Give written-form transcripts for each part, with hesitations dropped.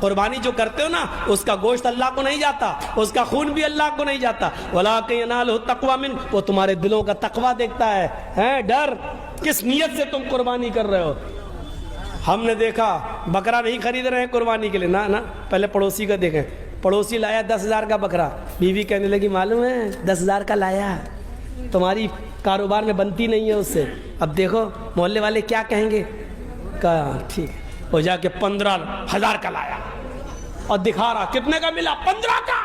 قربانی جو کرتے ہو نا، اس کا گوشت اللہ کو نہیں جاتا، اس کا خون بھی اللہ کو نہیں جاتا، وَلَٰكِن يَنَالُهُ التَّقْوَىٰ مِنكُمْ، وہ تمہارے دلوں کا تقویٰ دیکھتا ہے، ڈر، کس نیت سے تم قربانی کر رہے ہو۔ ہم نے دیکھا بکرا نہیں خرید رہے ہیں قربانی کے لیے، نہ پہلے پڑوسی کا دیکھیں، پڑوسی لایا 10,000 کا بکرا، بیوی کہنے لگی معلوم ہے 10,000 کا لایا، تمہاری کاروبار میں بنتی نہیں ہے اس سے، اب دیکھو محلے والے کیا کہیں گے، کہا ٹھیک، وہ جا کے 15,000 کا لایا اور دکھا رہا کتنے کا ملا، 15 کا،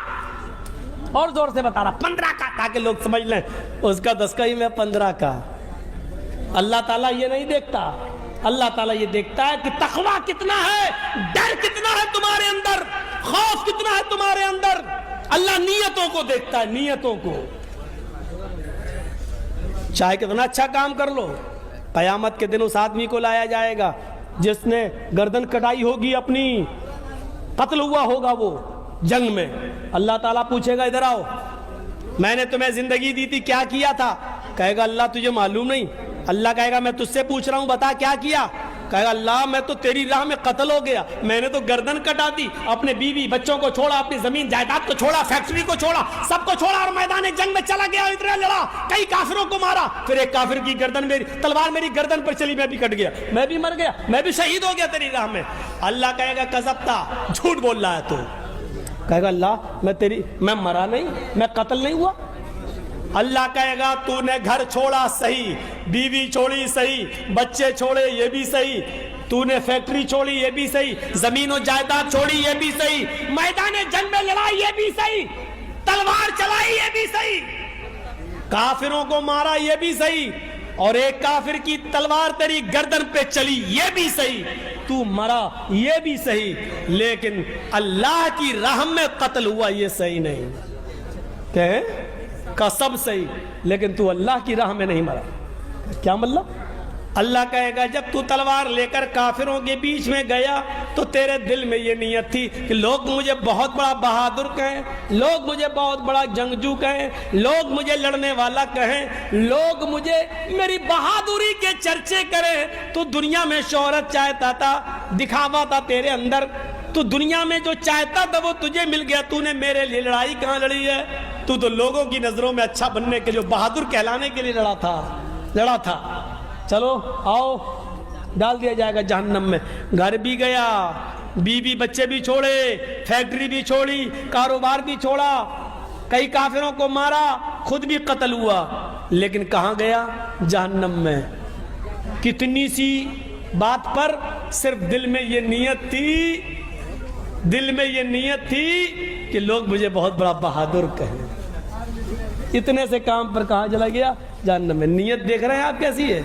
اور زور سے بتا رہا 15 کا، تاکہ لوگ سمجھ لیں اس کا 10 کا ہی میں 15 کا۔ اللہ تعالیٰ یہ نہیں دیکھتا، اللہ تعالیٰ یہ دیکھتا ہے کہ تقویٰ کتنا ہے، ڈر کتنا ہے تمہارے اندر، خوف کتنا ہے تمہارے اندر۔ اللہ نیتوں کو دیکھتا ہے، نیتوں کو۔ چاہے کتنا اچھا کام کر لو، قیامت کے دن اس آدمی کو لایا جائے گا جس نے گردن کٹائی ہوگی اپنی، قتل ہوا ہوگا وہ جنگ میں، اللہ تعالیٰ پوچھے گا ادھر آؤ، میں نے تمہیں زندگی دی تھی، کیا کیا تھا؟ کہے گا اللہ تجھے معلوم نہیں۔ اللہ کہے گا میں تجھ سے پوچھ رہا ہوں، بتا کیا کیا؟ کہے گا اللہ میں تو تیری راہ میں قتل ہو گیا، میں نے تو گردن کٹا دی، اپنے بیوی بچوں کو چھوڑا، اپنی زمین جائیداد کو چھوڑا، فیکٹری کو چھوڑا، سب کو چھوڑا اور میدان جنگ میں چلا گیا، ادھر لڑا، کئی کافروں کو مارا، پھر ایک کافر کی گردن میری تلوار میری گردن پر چلی، میں بھی کٹ گیا، میں بھی مر گیا، میں بھی شہید ہو گیا تیری راہ میں۔ اللہ کہے گا کذبتا، جھوٹ بول رہا ہے تو۔ کہے گا اللہ میں مرا نہیں، میں قتل نہیں ہوا۔ اللہ کہے گا تو نے گھر چھوڑا صحیح، بیوی چھوڑی صحیح، بچے چھوڑے یہ بھی صحیح، تو نے فیکٹری چھوڑی یہ بھی صحیح، زمین و جائیداد چھوڑی یہ بھی صحیح، میدان جنگ میں لڑائی یہ بھی صحیح، تلوار چلائی یہ بھی صحیح، کافروں کو مارا یہ بھی صحیح، اور ایک کافر کی تلوار تیری گردن پہ چلی یہ بھی صحیح، تو مرا یہ بھی صحیح، لیکن اللہ کی راہ میں قتل ہوا یہ صحیح نہیں۔ کہیں کا سب صحیح، لیکن تو اللہ کی راہ میں نہیں مرا۔ کیا مطلب؟ اللہ کہے گا جب تو تلوار لے کر کافروں کے بیچ میں گیا تو تیرے دل میں یہ نیت تھی کہ لوگ مجھے بہت بڑا بہادر کہیں، لوگ مجھے بہت بڑا جنگجو کہیں، لوگ مجھے لڑنے والا کہیں، لوگ مجھے میری بہادری کے چرچے کریں۔ تو دنیا میں شہرت چاہتا تھا، دکھاوا تھا تیرے اندر، تو دنیا میں جو چاہتا تھا وہ تجھے مل گیا، تو نے میرے لیے لڑائی کہاں لڑی ہے؟ تو لوگوں کی نظروں میں اچھا بننے کے، جو بہادر کہلانے کے لیے لڑا تھا۔ چلو آؤ، ڈال دیا جائے گا جہنم میں۔ گھر بھی گیا، بیوی بچے بھی چھوڑے، فیکٹری بھی چھوڑی، کاروبار بھی چھوڑا، کئی کافروں کو مارا، خود بھی قتل ہوا، لیکن کہاں گیا؟ جہنم میں۔ کتنی سی بات پر صرف دل میں یہ نیت تھی کہ لوگ مجھے بہت بڑا بہادر کہیں، اتنے سے کام پر کہاں چلا گیا؟ جہنم میں۔ نیت دیکھ رہے ہیں آپ کیسی ہے؟